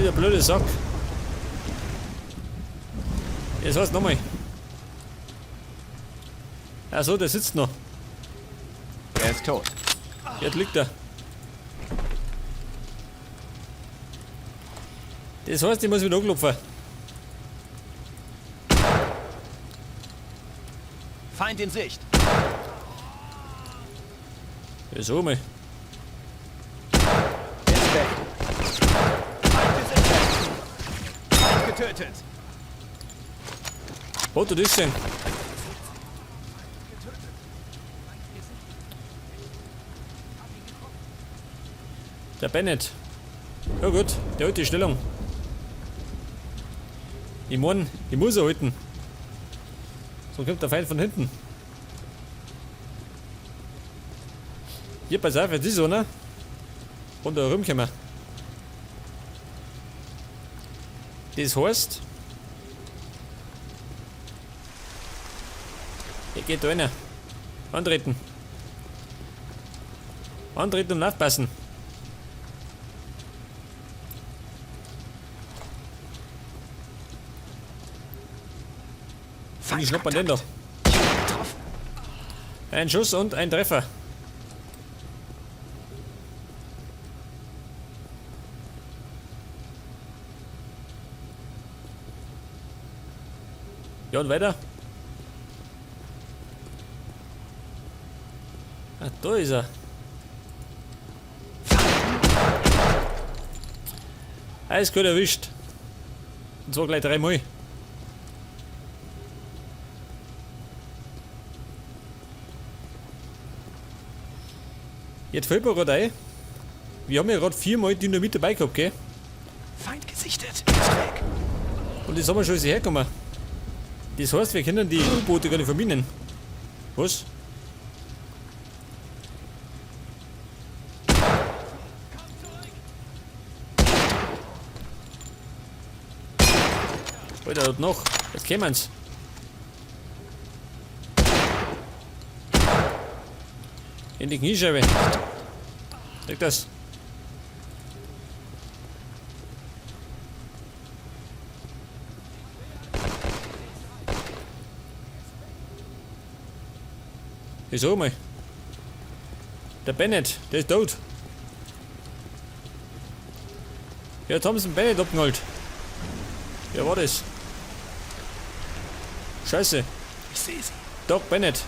der blöde Sack. Jetzt heißt nochmal. Achso, der sitzt noch. Er ist tot. Jetzt liegt er. Das heißt, ich muss wieder anklopfen. Feind in Sicht. Ja, so mal. Er ist weg. Feind ist entdeckt. Feind getötet. Oh, du das denn? Der Bennett. Ja gut, der hat die Stellung. Ich mein, ich muss er halten. So kommt der Feind von hinten. Hier, pass auf, jetzt ist so, ne? Und da rumkommen. Das heißt, hier geht da rein. Antreten. Antreten und aufpassen. Wie schnappt man den da? Ein Schuss und ein Treffer. Ja, und weiter. Ah, da ist er. Alles gut erwischt. Und zwar gleich 3 Mal. Jetzt fällt mir gerade ein, wir haben ja gerade 4 Mal Dynamit dabei gehabt, gell? Feind gesichtet. Ist weg. Und das haben wir schon hergekommen. Das heißt, wir können die U-Boote gar nicht verminen. Was? Alter, dort noch. Jetzt kommen's. In die Kniescheibe. Krieg das. Wieso mal? Der Bennett, der ist tot. Ja, jetzt haben sie den Bennett abgeholt. Wer war das? Scheiße. Ich sehe sie. Doc Bennett.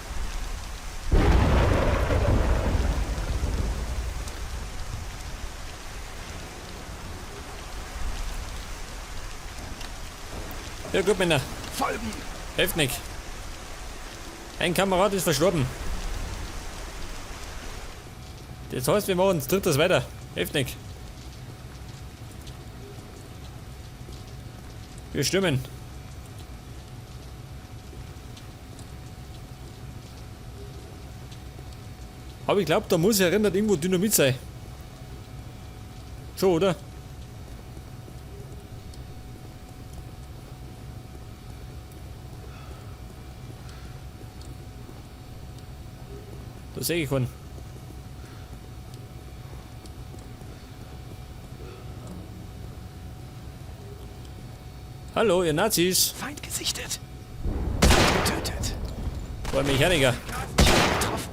Ja gut, Männer. Folgen. Hilft nicht. Ein Kamerad ist verstorben. Das heißt, wir machen das drittes weiter. Hilft nicht. Wir stürmen. Aber ich glaube, da muss erinnert irgendwo Dynamit sein. Schon, oder? Da sehe ich einen. Hallo, ihr Nazis. Feind gesichtet. Feind getötet. War ein Mechaniker. Ich habe getroffen.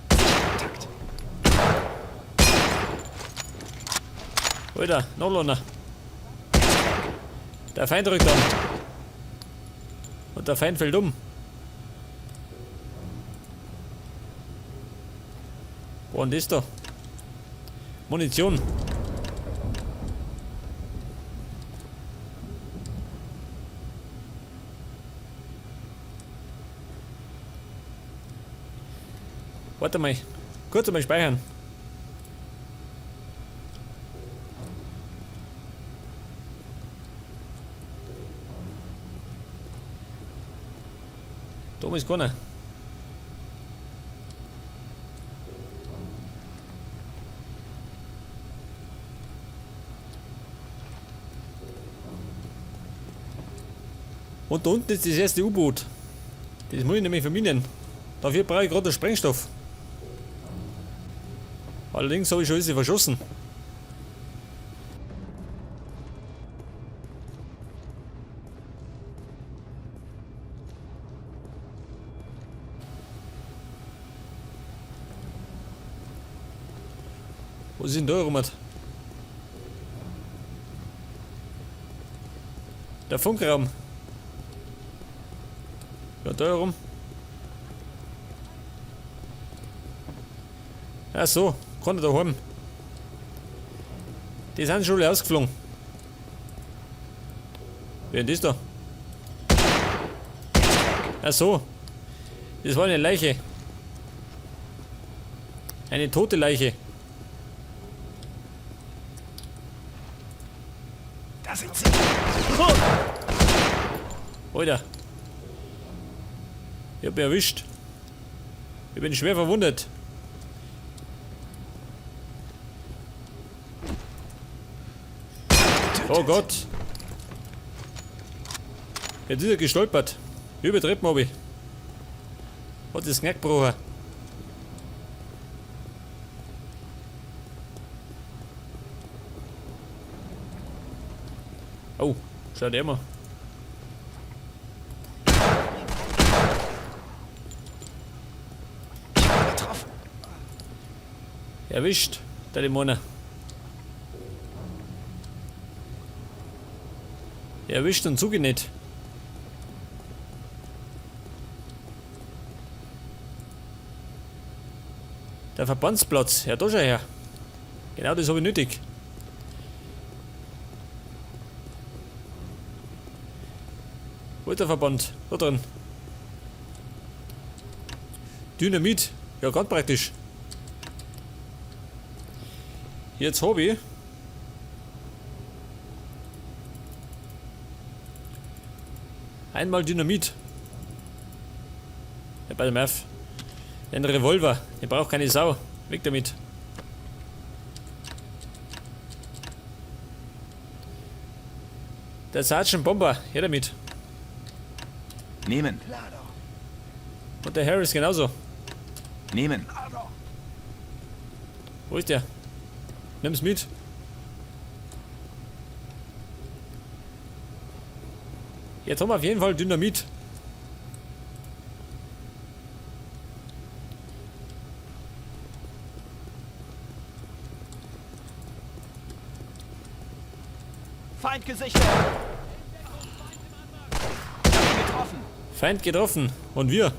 Kontakt. Alter, noch einer. Der Feind rückt an. Und der Feind fällt um. Wo ist da? Munition. Warte mal. Kurz einmal speichern. Da ist keiner. Und da unten ist das erste U-Boot. Das muss ich nämlich verminen. Dafür brauche ich gerade den Sprengstoff. Allerdings habe ich schon alles verschossen. Wo ist denn da rum? Der Funkraum. Ja, da herum. Ach so, kann er da haben. Die sind schon alle ausgeflogen. Wer ist das da? Ach so. Das war eine Leiche. Eine tote Leiche. Da sind sie. Alter. Ich hab mich erwischt. Ich bin schwer verwundet. Oh Gott. Jetzt ist er gestolpert. Über die Treppen hab ich. Hat das Knack gebrochen. Oh, schau der mal. Getroffen. Erwischt, der Dämoner. Erwischt und zugenäht. Der Verbandsplatz, ja da schau her. Genau das habe ich nötig. Wo ist der Verband? Da drin. Dynamit, ja ganz praktisch. Jetzt habe ich einmal Dynamit. Ja, bei dem F. Den Revolver, den braucht keine Sau. Weg damit. Der Sergeant Bomber, her damit. Nehmen. Und der Harris genauso. Nehmen. Wo ist der? Nimm's mit. Jetzt haben wir auf jeden Fall Dynamit. Feind gesichtet. Getroffen. Feind getroffen. Und wir.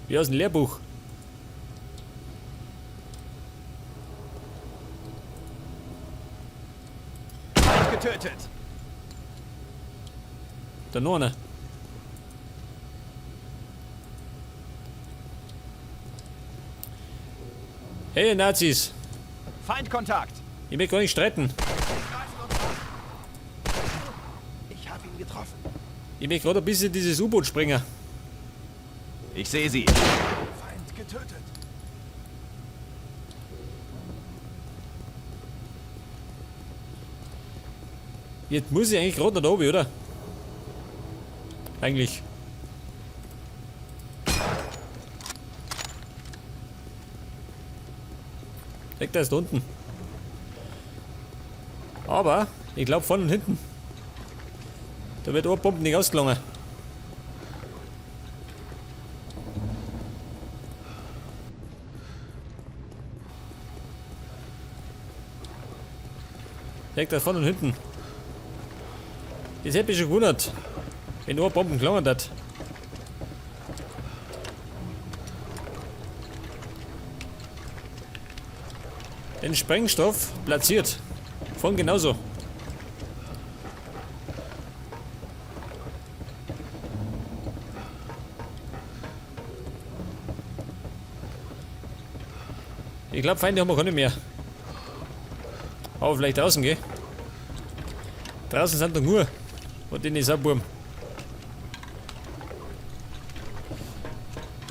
Wie aus dem Lehrbuch. Feind getötet. Da noch einer. Hey Nazis. Feindkontakt. Ich will gar nicht streiten. Ich habe ihn getroffen. Ich will gerade ein bisschen dieses U-Boot springen. Ich sehe sie. Feind getötet. Jetzt muss ich eigentlich gerade nach oben, oder? Eigentlich. Weg, der ist da unten. Aber, ich glaube vorne und hinten. Da wird eine Bomben nicht ausgelangen. Weg, der ist vorne und hinten. Das hätte mich schon gewundert, wenn nur Bomben gelangen hat. Den Sprengstoff platziert. Vorhin genauso. Ich glaube, Feinde haben wir keine mehr. Aber vielleicht draußen, gell? Draußen sind doch nur. Und den ist auch Burm.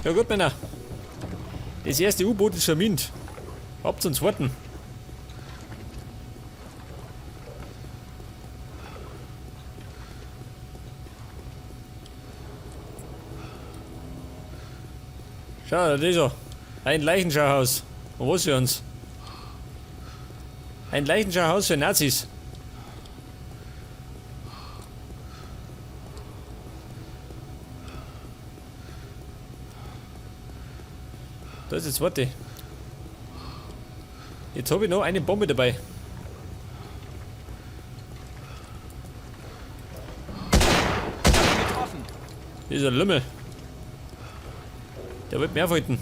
Ja gut, Männer. Das erste U-Boot ist vermint. Habt uns warten. Schau, das ist er. Ein Leichenschauhaus. Und was für uns? Ein Leichenschauhaus für Nazis. Da ist jetzt, warte. Jetzt habe ich noch eine Bombe dabei. Getroffen. Dieser Lümmel. Der wird mehr aufhalten.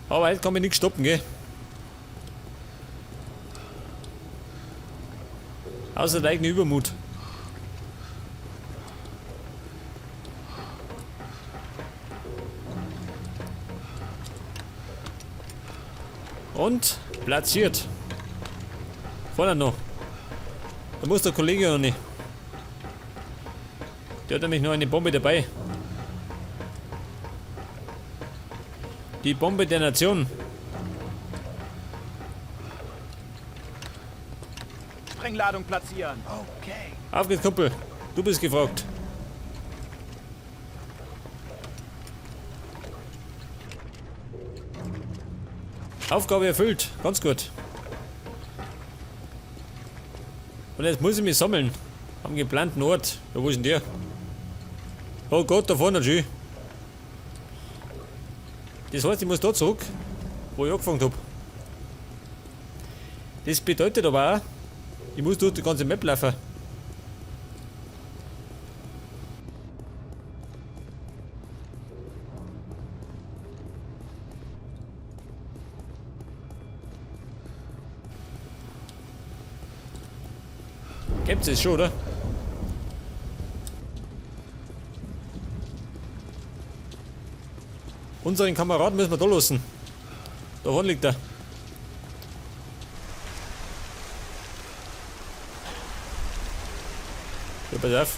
Aber heute kann mich nichts stoppen, gell? Außer der eigene Übermut. Und platziert. Vorne noch. Da muss der Kollege noch nicht. Der hat nämlich noch eine Bombe dabei. Die Bombe der Nation. Sprengladung platzieren. Okay. Auf geht's, Kumpel. Du bist gefragt. Aufgabe erfüllt. Ganz gut. Und jetzt muss ich mich sammeln. Am geplanten Ort. Ja, wo ist denn der? Oh Gott, da vorne schon. Das heißt, ich muss da zurück, wo ich angefangen habe. Das bedeutet aber auch, ich muss durch die ganze Map laufen. Gibt's es schon, oder? Unseren Kameraden müssen wir da lassen. Da vorne liegt er. Ja, pass auf.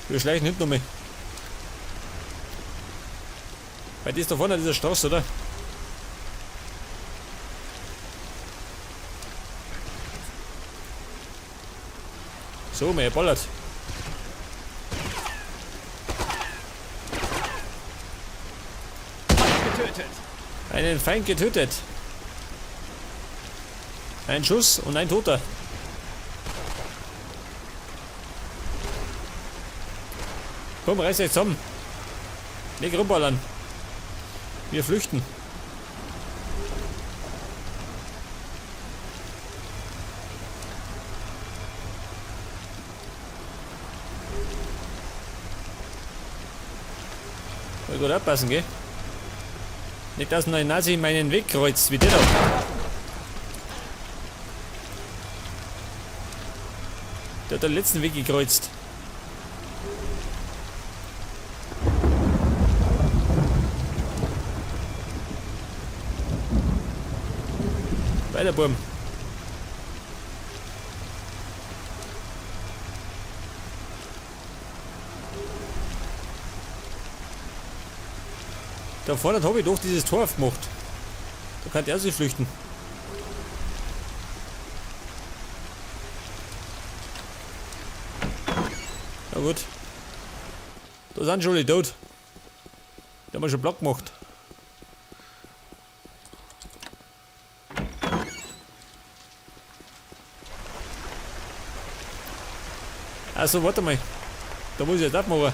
Wir schleichen hinten um mich. Weil das da vorne an dieser Straße, oder? So, mir ballert. Getötet. Einen Feind getötet. Ein Schuss und ein Toter. Komm, reiß euch zusammen. Nicht rumballern. Wir flüchten. Mal gut aufpassen, gell? Nicht, dass noch ein Nazi meinen Weg kreuzt, wie der da. Der hat den letzten Weg gekreuzt. Weiter, Burm. Da vorne habe ich doch dieses Tor aufgemacht. Da kann der sich flüchten. Na gut. Da sind schon alle tot. Da haben wir schon Block gemacht. Also warte mal. Da muss ich jetzt abmachen.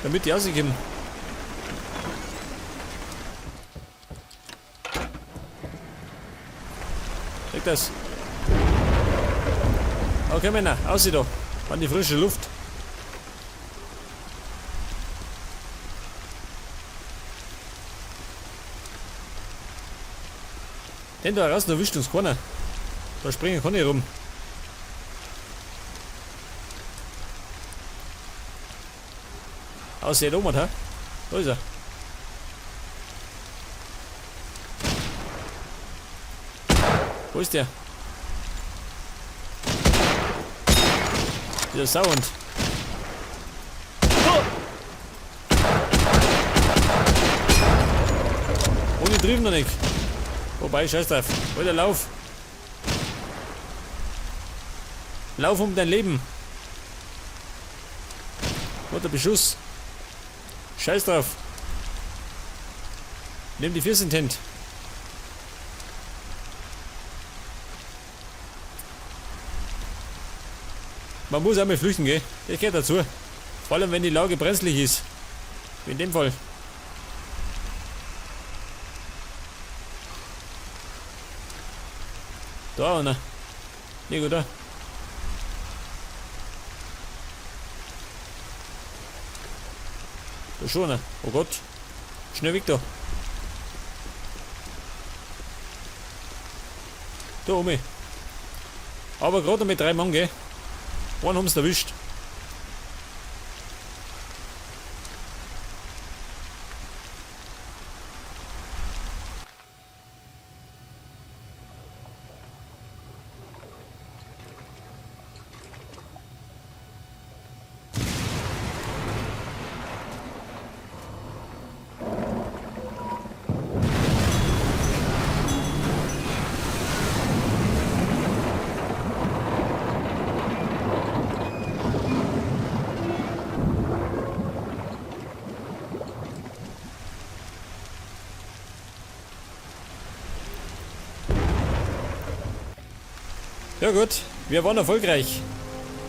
Damit die rauskommen. Check das. Okay, Männer, aus da. An die frische Luft. Den da raus, da wischt uns keiner. Da springen kann ich rum. Aus der Omat, ha? Da ist er. Wo ist der? Dieser Sound. Ohne drüben noch nicht. Wobei, scheiß drauf. Weiter lauf. Lauf um dein Leben. What der Beschuss. Scheiß drauf. Nimm die First Intent. Man muss einmal flüchten, gell? Das gehört dazu. Vor allem, wenn die Lage brenzlig ist. Wie in dem Fall. Da einer. Nee, gut, da. Da schon einer. Oh Gott. Schnell weg da. Da oben. Aber gerade mit 3 Mann, gell? Einen haben sie erwischt. Ja gut, wir waren erfolgreich.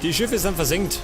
Die Schiffe sind versenkt.